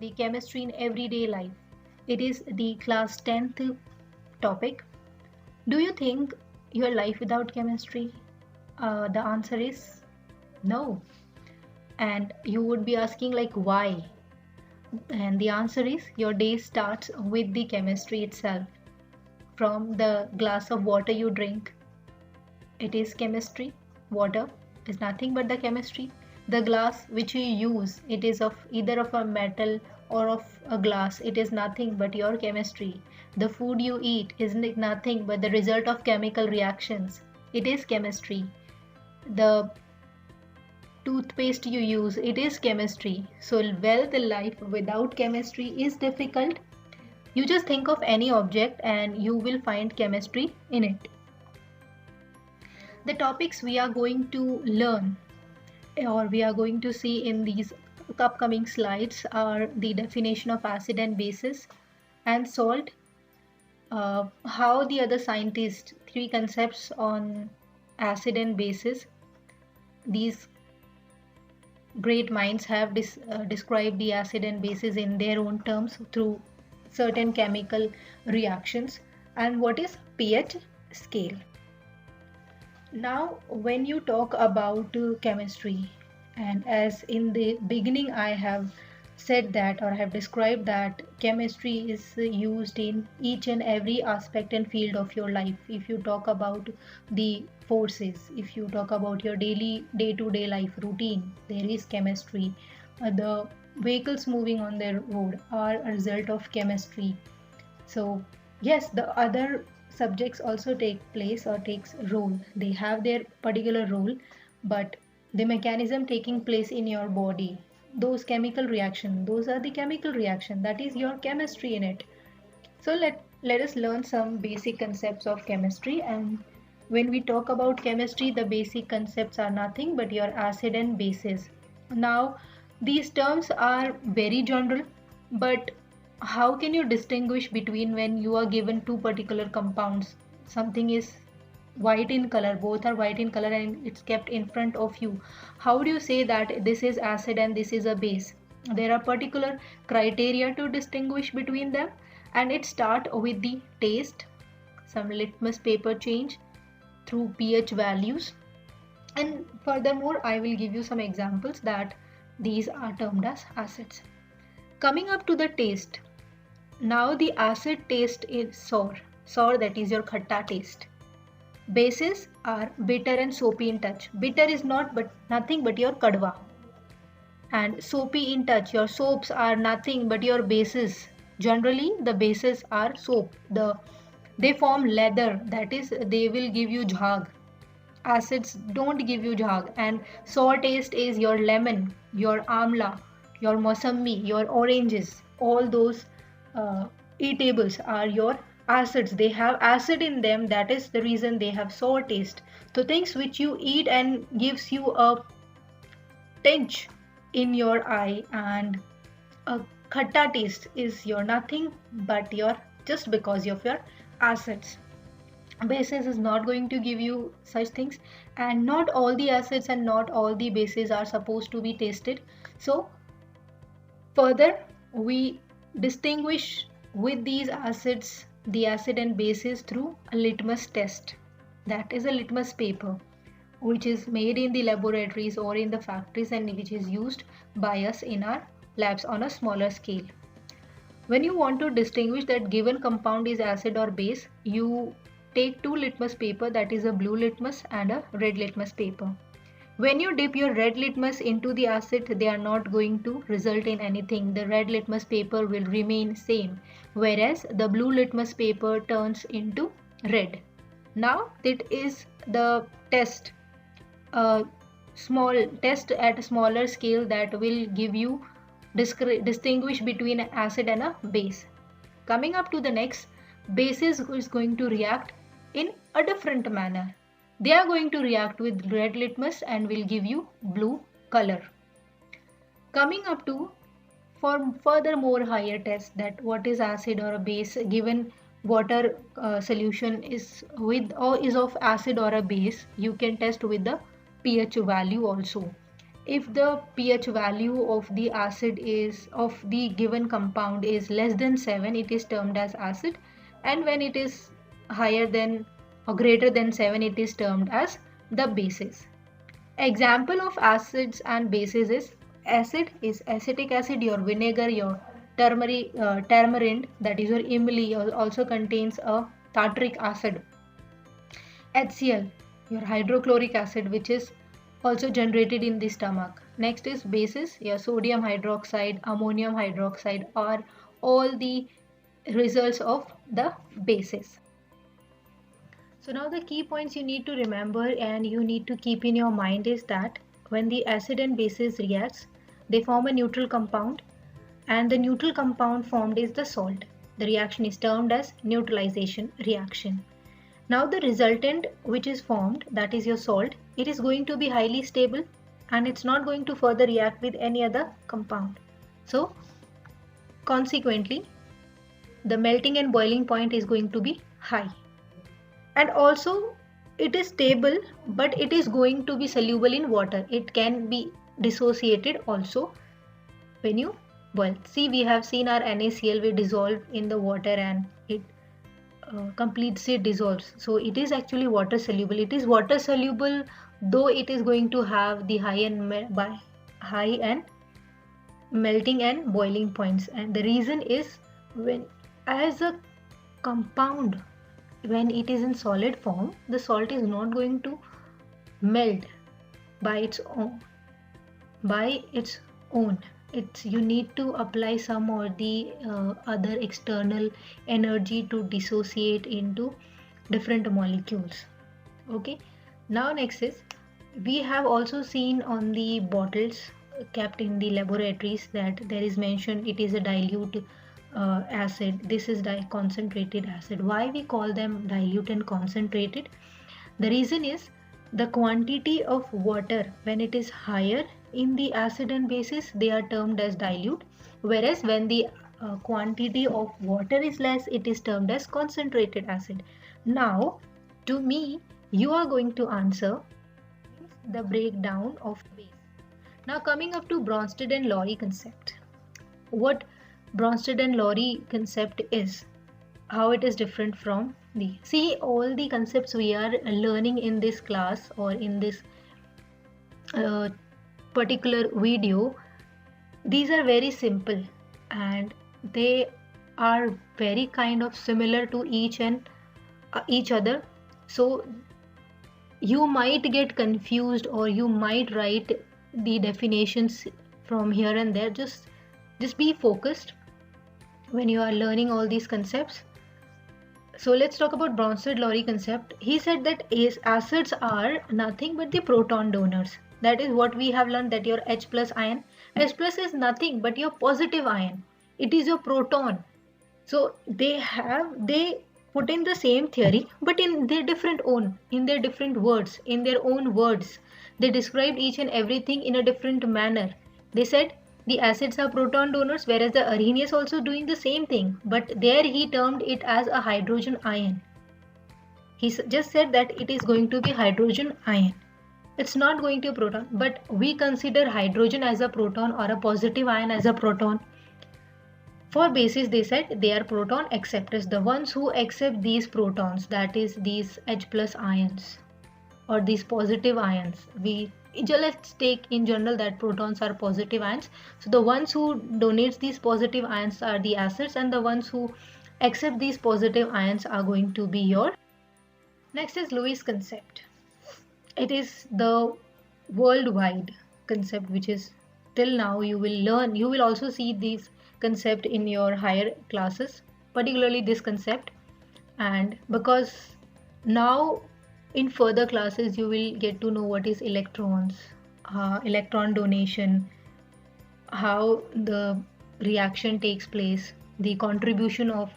the chemistry in everyday life. It is the class 10th topic. Do you think your life without chemistry? The answer is no. And you would be asking like why? And the answer is your day starts with the chemistry itself. From the glass of water you drink, it is chemistry. Water is nothing but the chemistry. The glass which you use, it is of either of a metal or of a glass. It is nothing but your chemistry. The food you eat is nothing but the result of chemical reactions. It is chemistry. The toothpaste you use, it is chemistry. So well, the life without chemistry is difficult. You just think of any object and you will find chemistry in it. The topics we are going to learn or we are going to see in these upcoming slides are the definition of acid and bases and salt, how the other scientists, three concepts on acid and bases. These great minds have described the acid and bases in their own terms through certain chemical reactions, and what is pH scale. Now, when you talk about chemistry, and as in the beginning I have said that or have described that chemistry is used in each and every aspect and field of your life. If you talk about the forces, if you talk about your daily day-to-day life routine, there is chemistry. The vehicles moving on the road are a result of chemistry. So yes, the other subjects also take place or takes role. They have their particular role, but the mechanism taking place in your body, those chemical reaction, those are the chemical reaction, that is your chemistry in it. So let us learn some basic concepts of chemistry. And when we talk about chemistry, the basic concepts are nothing but your acid and bases. Now these terms are very general, but how can you distinguish between when you are given two particular compounds? Something is white in color, both are white in color, and it's kept in front of you. How do you say that this is acid and this is a base? There are particular criteria to distinguish between them, and it starts with the taste, some litmus paper change through pH values, and furthermore I will give you some examples that these are termed as acids. Coming up to the taste, now the acid taste is sour, that is your khatta taste. Bases are bitter and soapy in touch. Bitter is not but nothing but your kadwa, and soapy in touch, your soaps are nothing but your bases. Generally the bases are soap, they form leather, that is they will give you jhag. Acids don't give you jhag. And sour taste is your lemon, your amla, your mosambi, your oranges. All those eatables are your acids. They have acid in them, that is the reason they have sour taste. So things which you eat and gives you a tinge in your eye and a khatta taste is your nothing but your just because of your acids. Bases is not going to give you such things, and not all the acids and not all the bases are supposed to be tasted. So further we distinguish with these acids, the acid and bases, through a litmus test. That is a litmus paper which is made in the laboratories or in the factories and which is used by us in our labs on a smaller scale. When you want to distinguish that given compound is acid or base, you take two litmus paper, that is a blue litmus and a red litmus paper. When you dip your red litmus into the acid, they are not going to result in anything. The red litmus paper will remain same, whereas the blue litmus paper turns into red. Now that is the test, a small test at a smaller scale that will give you distinguish between an acid and a base. Coming up to the next, bases is going to react in a different manner. They are going to react with red litmus and will give you blue color. Coming up to for further more higher test, that what is acid or a base given water solution is with or is of acid or a base, you can test with the pH value also. if the pH value of the acid is of the given compound is less than 7, it is termed as acid, and when it is higher than or greater than 7, it is termed as the bases. Example of acids and bases is acid is acetic acid, your vinegar, your tamarind, that is your imli, also contains a tartaric acid. HCl, your hydrochloric acid, which is also generated in the stomach. Next is bases, your sodium hydroxide, ammonium hydroxide are all the results of the bases. So now the key points you need to remember and you need to keep in your mind is that when the acid and bases reacts, they form a neutral compound, and the neutral compound formed is the salt. The reaction is termed as neutralization reaction. Now the resultant which is formed, that is your salt, it is going to be highly stable and it's not going to further react with any other compound. So consequently, the melting and boiling point is going to be high. And also it is stable, but it is going to be soluble in water. It can be dissociated also when you boil. See, we have seen our NaCl will dissolve in the water and it completely dissolves. So it is actually water soluble. It is water soluble, though it is going to have the high and melting and boiling points. And the reason is, when as a compound, when it is in solid form, the salt is not going to melt by its own. You need to apply some or the other external energy to dissociate into different molecules. Okay, now next is, we have also seen on the bottles kept in the laboratories that there is mentioned it is a dilute acid. This is concentrated acid. Why we call them dilute and concentrated? The reason is, the quantity of water when it is higher in the acid and bases, they are termed as dilute, whereas when the quantity of water is less, it is termed as concentrated acid. Now to me, you are going to answer the breakdown of base. Now coming up to Bronsted and Lowry concept. What Bronsted and Lowry concept is, how it is different from the, see, all the concepts we are learning in this class or in this particular video, these are very simple and they are very kind of similar to each other. So you might get confused or you might write the definitions from here and there. Just be focused when you are learning all these concepts. So let's talk about Bronsted-Lowry concept. He said that acids are nothing but the proton donors. That is what we have learned, that your H plus ion. H plus is nothing but your positive ion. It is your proton. So they put in the same theory, but in their different words, in their own words. They described each and everything in a different manner. They said the acids are proton donors, whereas the Arrhenius also doing the same thing, but there he termed it as a hydrogen ion. He just said that it is going to be hydrogen ion. It's not going to be proton, but we consider hydrogen as a proton or a positive ion as a proton. For bases, they said they are proton acceptors, the ones who accept these protons, that is these H plus ions or these positive ions. Let's take in general that protons are positive ions. So the ones who donates these positive ions are the acids, and the ones who accept these positive ions are going to be your. Next is Lewis concept. It is the worldwide concept which is till now you will learn. You will also see these concept in your higher classes, particularly this concept, and because now in further classes you will get to know what is electrons, electron donation, how the reaction takes place, the contribution of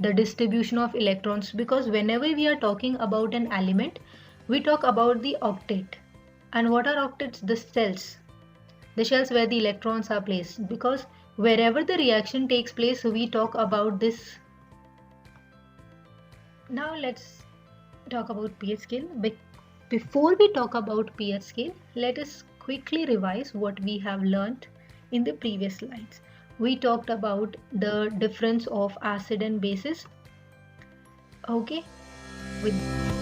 the distribution of electrons, because whenever we are talking about an element, we talk about the octet. And what are octets? The shells where the electrons are placed, because wherever the reaction takes place, we talk about this. Now let's talk about pH scale. Before we talk about pH scale, let us quickly revise what we have learned in the previous slides. We talked about the difference of acid and bases. Okay, with